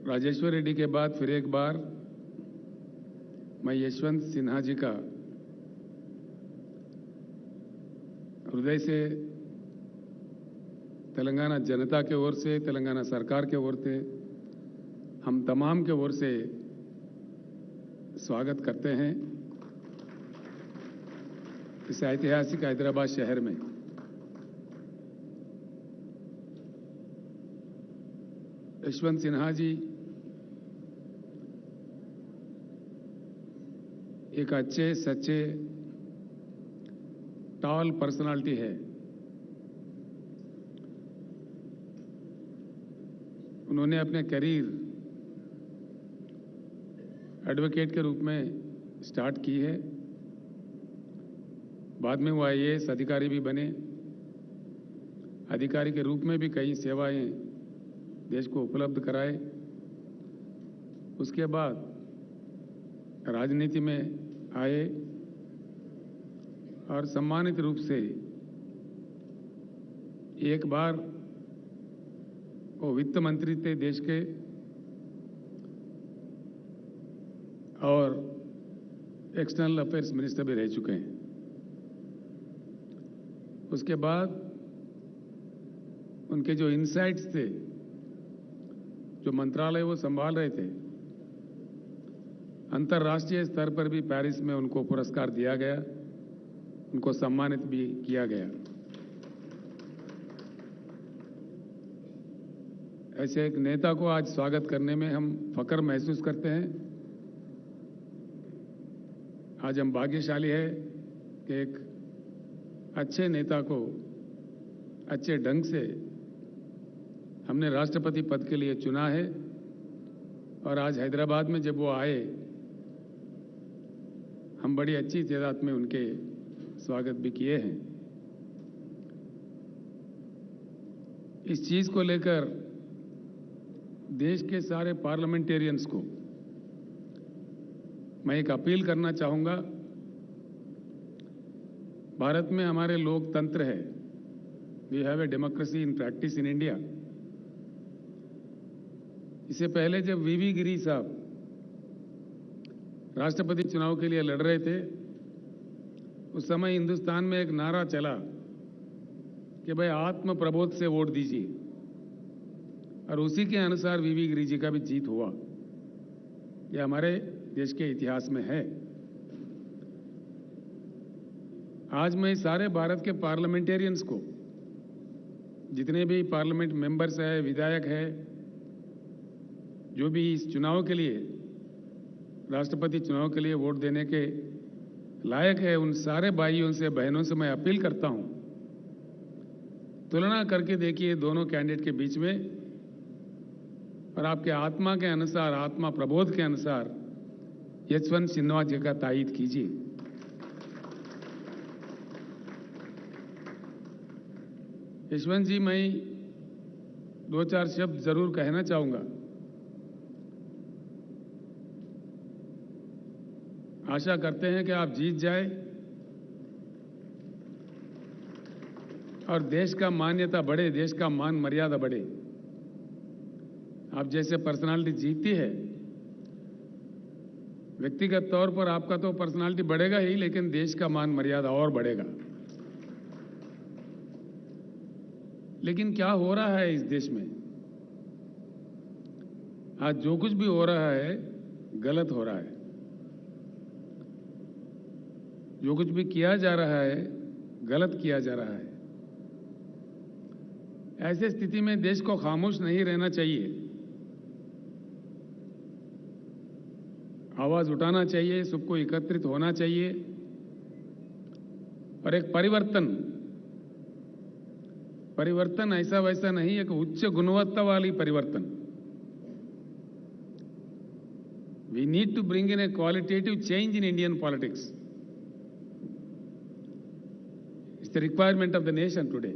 राजेश्वर रेड्डी के बाद फिर एक बार मैं यशवंत सिन्हा जी का हृदय से तेलंगाना जनता के ओर से, तेलंगाना सरकार के ओर से, हम तमाम के ओर से स्वागत करते हैं इस ऐतिहासिक हैदराबाद शहर में। यशवंत सिन्हा जी एक अच्छे सच्चे टॉल पर्सनालिटी है। उन्होंने अपने करियर एडवोकेट के रूप में स्टार्ट की है। बाद में वो आईएएस अधिकारी भी बने। अधिकारी के रूप में भी कई सेवाएं देश को उपलब्ध कराए। उसके बाद राजनीति में आए और सम्मानित रूप से एक बार वो वित्त मंत्री थे देश के और एक्सटर्नल अफेयर्स मिनिस्टर भी रह चुके हैं। उसके बाद उनके जो इनसाइट्स थे, जो मंत्रालय वो संभाल रहे थे, अंतर्राष्ट्रीय स्तर पर भी पेरिस में उनको पुरस्कार दिया गया, उनको सम्मानित भी किया गया। ऐसे एक नेता को आज स्वागत करने में हम फख्र महसूस करते हैं। आज हम भाग्यशाली है कि एक अच्छे नेता को अच्छे ढंग से हमने राष्ट्रपति पद के लिए चुना है। और आज हैदराबाद में जब वो आए, हम बड़ी अच्छी तादाद में उनके स्वागत भी किए हैं। इस चीज को लेकर देश के सारे पार्लियामेंटेरियंस को मैं एक अपील करना चाहूंगा। भारत में हमारे लोकतंत्र है, we have a democracy in practice in India. इससे पहले जब वीवी गिरी साहब राष्ट्रपति चुनाव के लिए लड़ रहे थे, उस समय हिंदुस्तान में एक नारा चला कि भाई आत्म प्रबोध से वोट दीजिए, और उसी के अनुसार वीवी गिरी जी का भी जीत हुआ। यह हमारे देश के इतिहास में है। आज मैं सारे भारत के पार्लियामेंटेरियंस को, जितने भी पार्लियामेंट मेंबर्स हैं, विधायक हैं, जो भी इस चुनाव के लिए, राष्ट्रपति चुनाव के लिए वोट देने के लायक है, उन सारे भाइयों से, बहनों से मैं अपील करता हूं, तुलना करके देखिए दोनों कैंडिडेट के बीच में, और आपके आत्मा के अनुसार, आत्मा प्रबोध के अनुसार यशवंत सिन्हा जी का तायीद कीजिए। यशवंत जी, मैं दो चार शब्द जरूर कहना चाहूंगा। आशा करते हैं कि आप जीत जाए और देश का मान्यता बढ़े, देश का मान मर्यादा बढ़े। आप जैसे पर्सनालिटी जीतती है, व्यक्तिगत तौर पर आपका तो पर्सनालिटी बढ़ेगा ही, लेकिन देश का मान मर्यादा और बढ़ेगा। लेकिन क्या हो रहा है इस देश में? आज जो कुछ भी हो रहा है गलत हो रहा है। जो कुछ भी किया जा रहा है गलत किया जा रहा है। ऐसे स्थिति में देश को खामोश नहीं रहना चाहिए, आवाज उठाना चाहिए, सबको एकत्रित होना चाहिए और एक परिवर्तन ऐसा वैसा नहीं, एक उच्च गुणवत्ता वाली परिवर्तन। We need to bring in a qualitative change in Indian politics. It's the requirement of the nation today.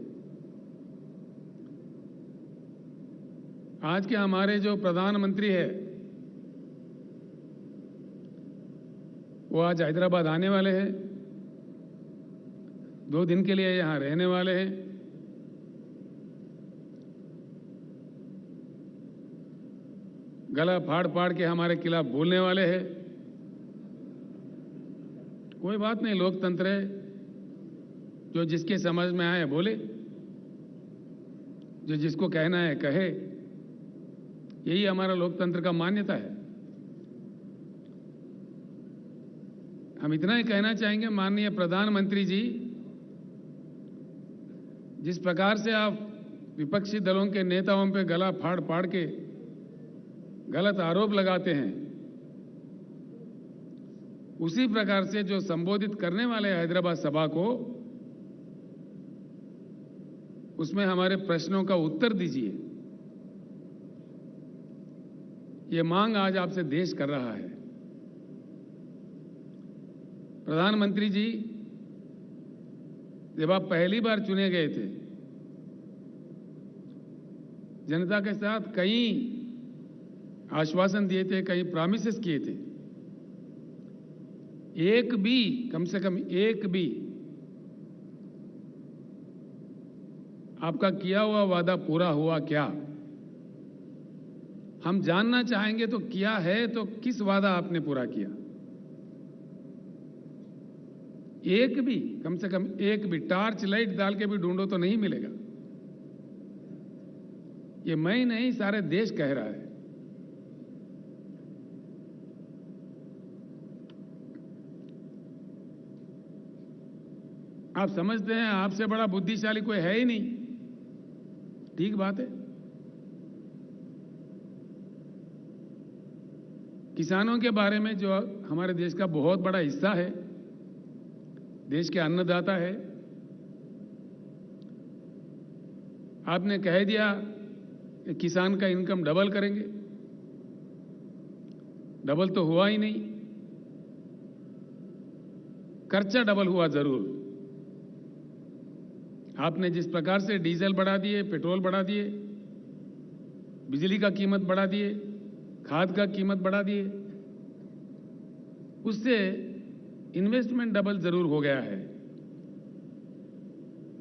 आज के हमारे जो प्रधानमंत्री है, वो आज हैदराबाद आने वाले हैं, 2 दिन के लिए यहां रहने वाले हैं। गला फाड़ फाड़ के हमारे खिलाफ बोलने वाले हैं। कोई बात नहीं, लोकतंत्र है, जो जिसके समझ में आए बोले, जो जिसको कहना है कहे, यही हमारा लोकतंत्र का मान्यता है। हम इतना ही कहना चाहेंगे, माननीय प्रधानमंत्री जी, जिस प्रकार से आप विपक्षी दलों के नेताओं पे गला फाड़ फाड़ के गलत आरोप लगाते हैं, उसी प्रकार से जो संबोधित करने वाले हैदराबाद सभा को, उसमें हमारे प्रश्नों का उत्तर दीजिए। ये मांग आज आपसे देश कर रहा है। प्रधानमंत्री जी, जब आप पहली बार चुने गए थे, जनता के साथ कई आश्वासन दिए थे, कई प्रॉमिसेस किए थे। एक भी, कम से कम एक भी आपका किया हुआ वादा पूरा हुआ क्या? हम जानना चाहेंगे। तो किया है तो किस वादा आपने पूरा किया? एक भी, कम से कम एक भी टार्च लाइट डाल के भी ढूंढो तो नहीं मिलेगा। ये मैं ही नहीं, सारे देश कह रहा है। आप समझते हैं आपसे बड़ा बुद्धिशाली कोई है ही नहीं। ठीक बात है। किसानों के बारे में, जो हमारे देश का बहुत बड़ा हिस्सा है, देश के अन्नदाता है, आपने कह दिया कि किसान का इनकम डबल करेंगे। डबल तो हुआ ही नहीं, खर्चा डबल हुआ जरूर। आपने जिस प्रकार से डीजल बढ़ा दिए, पेट्रोल बढ़ा दिए, बिजली का कीमत बढ़ा दिए, खाद का कीमत बढ़ा दिए, उससे इन्वेस्टमेंट डबल जरूर हो गया है।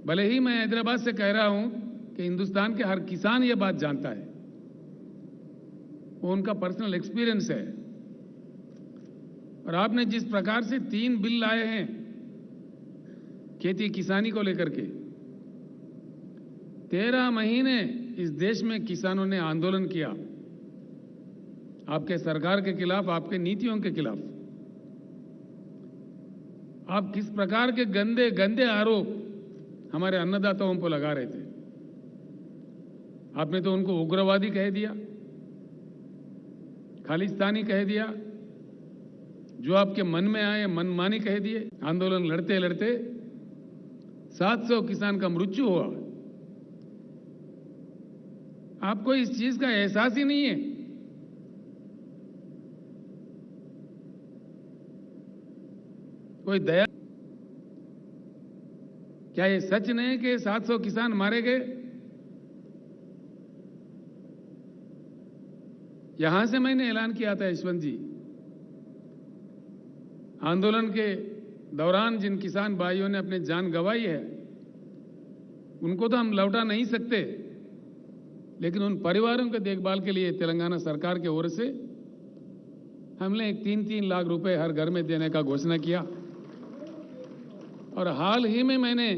भले ही मैं हैदराबाद से कह रहा हूं कि हिंदुस्तान के हर किसान ये बात जानता है, वो उनका पर्सनल एक्सपीरियंस है। और आपने जिस प्रकार से 3 बिल लाए हैं खेती किसानी को लेकर के, 13 महीने इस देश में किसानों ने आंदोलन किया, आपके सरकार के खिलाफ, आपके नीतियों के खिलाफ। आप किस प्रकार के गंदे गंदे आरोप हमारे अन्नदाताओं पर लगा रहे थे। आपने तो उनको उग्रवादी कह दिया, खालिस्तानी कह दिया, जो आपके मन में आए मनमानी कह दिए। आंदोलन लड़ते लड़ते 700 किसान का मृत्यु हुआ। आपको इस चीज का एहसास ही नहीं है। कोई दया? क्या ये सच नहीं कि 700 किसान मारे गए? यहां से मैंने ऐलान किया था, यशवंत जी, आंदोलन के दौरान जिन किसान भाइयों ने अपनी जान गंवाई है, उनको तो हम लौटा नहीं सकते, लेकिन उन परिवारों के देखभाल के लिए तेलंगाना सरकार की ओर से हमने 3-3 लाख रुपए हर घर में देने का घोषणा किया। और हाल ही में मैंने